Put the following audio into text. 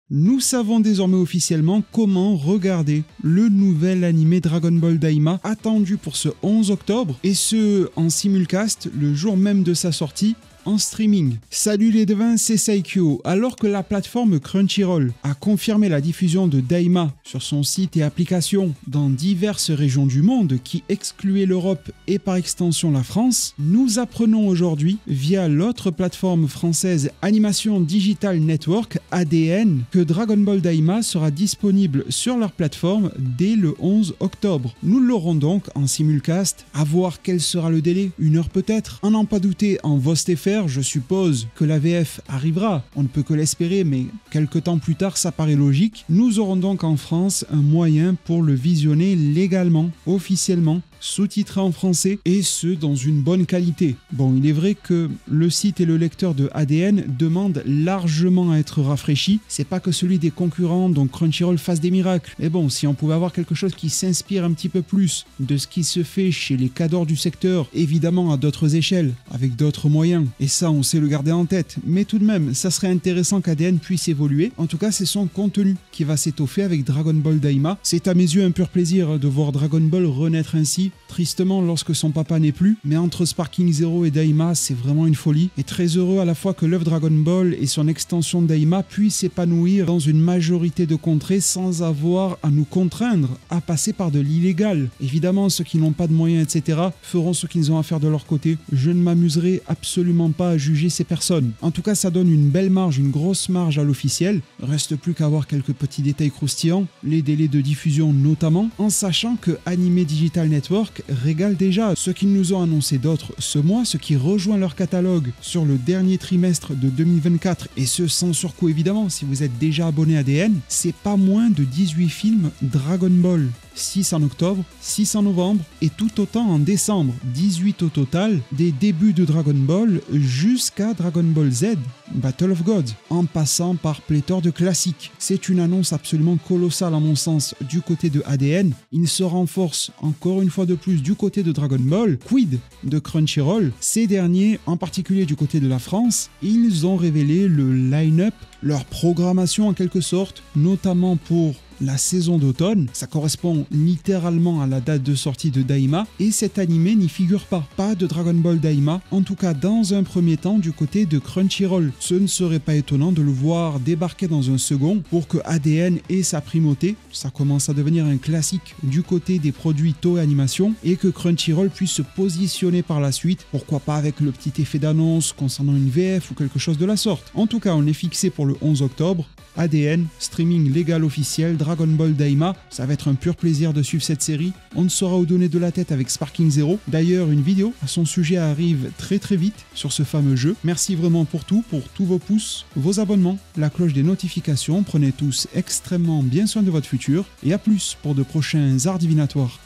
Nous savons désormais officiellement comment regarder le nouvel animé Dragon Ball Daima attendu pour ce 11 octobre et ce en simulcast le jour même de sa sortie en streaming. Salut les devins, c'est Saikyo. Alors que la plateforme Crunchyroll a confirmé la diffusion de Daima sur son site et application dans diverses régions du monde qui excluaient l'Europe et par extension la France, nous apprenons aujourd'hui via l'autre plateforme française Animation Digital Network ADN que Dragon Ball Daima sera disponible sur leur plateforme dès le 11 octobre. Nous l'aurons donc en simulcast, à voir quel sera le délai, 1 heure peut-être. À n'en pas douter, en VOSTFR, je suppose que la VF arrivera, on ne peut que l'espérer, mais quelques temps plus tard ça paraît logique. Nous aurons donc en France un moyen pour le visionner légalement, officiellement, sous-titré en français, et ce dans une bonne qualité. Bon, il est vrai que le site et le lecteur de ADN demandent largement à être rafraîchis, c'est pas que celui des concurrents, donc Crunchyroll fasse des miracles, mais bon, si on pouvait avoir quelque chose qui s'inspire un petit peu plus de ce qui se fait chez les cadors du secteur, évidemment à d'autres échelles, avec d'autres moyens, et ça on sait le garder en tête, mais tout de même, ça serait intéressant qu'ADN puisse évoluer. En tout cas, c'est son contenu qui va s'étoffer avec Dragon Ball Daima. C'est à mes yeux un pur plaisir de voir Dragon Ball renaître ainsi, tristement lorsque son papa n'est plus, mais entre Sparking Zero et Daima, c'est vraiment une folie, et très heureux à la fois que l'œuvre Dragon Ball et son extension Daima puissent s'épanouir dans une majorité de contrées sans avoir à nous contraindre à passer par de l'illégal. Évidemment, ceux qui n'ont pas de moyens, etc., feront ce qu'ils ont à faire de leur côté. Je ne m'amuserai absolument pas à juger ces personnes. En tout cas, ça donne une belle marge, une grosse marge à l'officiel. Reste plus qu'à avoir quelques petits détails croustillants, les délais de diffusion notamment, en sachant que Anime Digital Network régale déjà ce qu'ils nous ont annoncé d'autres ce mois, ce qui rejoint leur catalogue sur le dernier trimestre de 2024, et ce sans surcoût évidemment si vous êtes déjà abonné à ADN, c'est pas moins de 18 films Dragon Ball. 6 en octobre, 6 en novembre et tout autant en décembre, 18 au total, des débuts de Dragon Ball jusqu'à Dragon Ball Z, Battle of Gods, en passant par pléthore de classiques. C'est une annonce absolument colossale à mon sens du côté de ADN. Il se renforce encore une fois de plus du côté de Dragon Ball. Quid de Crunchyroll? Ces derniers, en particulier du côté de la France, ils ont révélé le line-up, leur programmation en quelque sorte, notamment pour la saison d'automne. Ça correspond littéralement à la date de sortie de Daima et cet animé n'y figure pas. Pas de Dragon Ball Daima, en tout cas dans un premier temps du côté de Crunchyroll. Ce ne serait pas étonnant de le voir débarquer dans un second pour que ADN ait sa primauté. Ça commence à devenir un classique du côté des produits Toei Animation et que Crunchyroll puisse se positionner par la suite. Pourquoi pas avec le petit effet d'annonce concernant une VF ou quelque chose de la sorte. En tout cas, on est fixé pour le 11 octobre. ADN, streaming légal officiel, Dragon Ball Daima, ça va être un pur plaisir de suivre cette série. On ne saura où donner de la tête avec Sparking Zero. D'ailleurs, une vidéo à son sujet arrive très vite sur ce fameux jeu. Merci vraiment pour tout, pour tous vos pouces, vos abonnements, la cloche des notifications. Prenez tous extrêmement bien soin de votre futur et à plus pour de prochains arts divinatoires.